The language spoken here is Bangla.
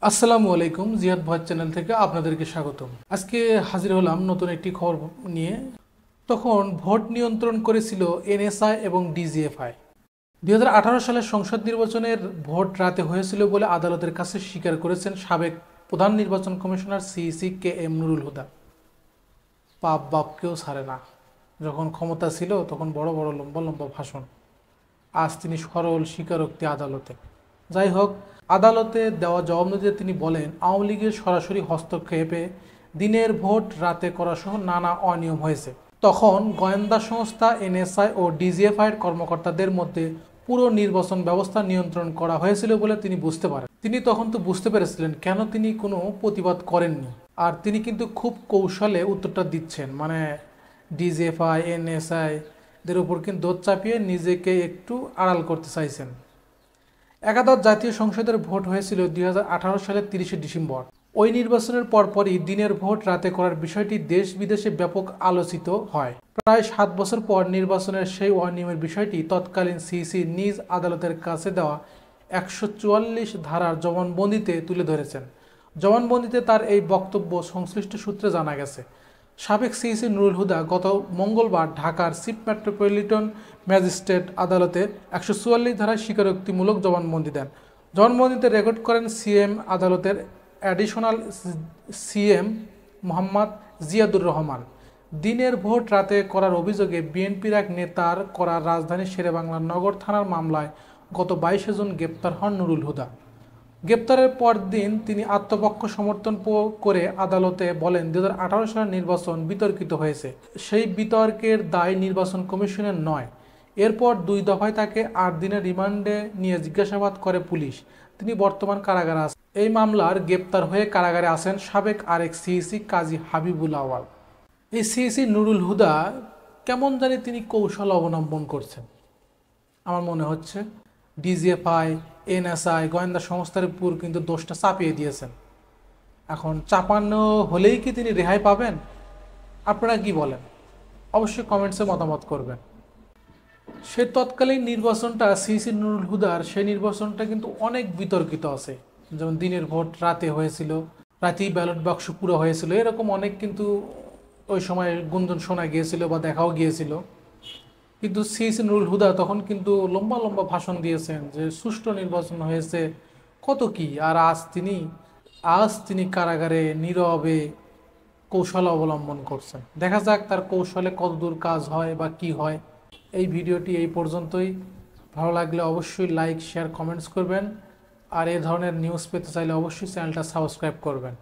আসসালামু আলাইকুম, জিহাদ ভয়েস চ্যানেল থেকে আপনাদেরকে স্বাগতম। আজকে হাজির হলাম নতুন একটি খবর নিয়ে। তখন ভোট নিয়ন্ত্রণ করেছিল এনএসআই এবং ডিজিএফআই। 2018 সালের সংসদ নির্বাচনের ভোট রাতে হয়েছিল বলে আদালতের কাছে স্বীকার করেছেন সাবেক প্রধান নির্বাচন commissioner CEC K M Nurul Huda. পাপ বাপকেও ছাড়ে না। যখন ক্ষমতা ছিল তখন বড় বড় লম্বা লম্বা ভাষণ, আজ তিনি সরল স্বীকারোক্তি আদালতে। যাই হোক, আদালতে দেওয়া জবাববন্দিতে তিনি বলেন, আওয়ামী লীগের সরাসরি হস্তক্ষেপে দিনের ভোট রাতে করা সহ নানা অনিয়ম হয়েছে। তখন গোয়েন্দা সংস্থা এনএসআই ও ডিজিএফআইয়ের কর্মকর্তাদের মধ্যে পুরো নির্বাচন ব্যবস্থা নিয়ন্ত্রণ করা হয়েছিল বলে তিনি বুঝতে পারেন। তিনি তখন তো বুঝতে পেরেছিলেন কেন তিনি কোনো প্রতিবাদ করেননি। আর তিনি কিন্তু খুব কৌশলে উত্তরটা দিচ্ছেন, মানে ডিজিএফআই এনএসআই দের উপর কিন্তু দোষ চাপিয়ে নিজেকে একটু আড়াল করতে চাইছেন। একাদশ জাতীয় সংসদের ভোট হয়েছিল 2018 সালের 30শে ডিসেম্বর। ওই নির্বাচনের পরপরই দিনের ভোট রাতে করার বিষয়টি দেশ বিদেশে ব্যাপক আলোচিত হয়। প্রায় 7 বছর পর নির্বাচনের সেই অনিয়মের বিষয়টি তৎকালীন সিইসি নিজ আদালতের কাছে দেওয়া 144 ধারার জবানবন্দিতে তুলে ধরেছেন। জবানবন্দিতে তার এই বক্তব্য সংশ্লিষ্ট সূত্রে জানা গেছে। সাবেক সিইসি নুরুল হুদা গত মঙ্গলবার ঢাকার চিফ মেট্রোপলিটন ম্যাজিস্ট্রেট আদালতে 144 ধারায় স্বীকারোক্তিমূলক জবানবন্দি দেন। জবানবন্দিতে রেকর্ড করেন সিএম আদালতের অ্যাডিশনাল সিএম মোহাম্মদ জিয়াদুর রহমান। দিনের ভোট রাতে করার অভিযোগে বিএনপির এক নেতার করা রাজধানীর শেরেবাংলা নগর থানার মামলায় গত 22 জুন গ্রেপ্তার হন নুরুল হুদা। গ্রেপ্তারের পর দিন তিনি আত্মপক্ষ সমর্থন করে আদালতে বলেন, 2018 সালের নির্বাচন বিতর্কিত হয়েছে, সেই বিতর্কের দায় নির্বাচন কমিশনের নয়। এরপর 2 দফায় তাকে 8 দিনের রিমান্ডে নিয়ে জিজ্ঞাসাবাদ করে পুলিশ। তিনি বর্তমান কারাগারে আছেন। এই মামলার গ্রেপ্তার হয়ে কারাগারে আছেন সাবেক আরেক সিইসি কাজী হাবিবুল আওয়াল। এই সিইসি নুরুল হুদা কেমন জানি তিনি কৌশল অবলম্বন করছেন। আমার মনে হচ্ছে ডিজিএফআই এনএসআই গোয়েন্দা সংস্থার উপর কিন্তু দোষটা চাপিয়ে দিয়েছেন। এখন চাপানো হলেই কি তিনি রেহাই পাবেন? আপনারা কি বলেন? অবশ্যই কমেন্টসে মতামত করবেন। সে তৎকালীন নির্বাচনটা সিইসি নুরুল হুদার, সেই নির্বাচনটা কিন্তু অনেক বিতর্কিত আছে। যেমন দিনের ভোট রাতে হয়েছিল, রাতেই ব্যালট বাক্স পুরো হয়েছিল, এরকম অনেক কিন্তু ওই সময় গুঞ্জন শোনা গিয়েছিল বা দেখাও গিয়েছিল। কিন্তু সিইসি নুরুল হুদা তখন কিন্তু লম্বা লম্বা ভাষণ দিয়েছেন যে সুষ্ঠু নির্বাচন হয়েছে, কত কি। আর আজ তিনি কারাগারে নীরবে কৌশল অবলম্বন করছেন। দেখা যাক তার কৌশলে কতদূর কাজ হয় বা কি হয়। এই ভিডিওটি এই পর্যন্তই। ভালো লাগলে অবশ্যই লাইক শেয়ার কমেন্টস করবেন। আর এই ধরনের নিউজ পেতে চাইলে অবশ্যই চ্যানেলটা সাবস্ক্রাইব করবেন।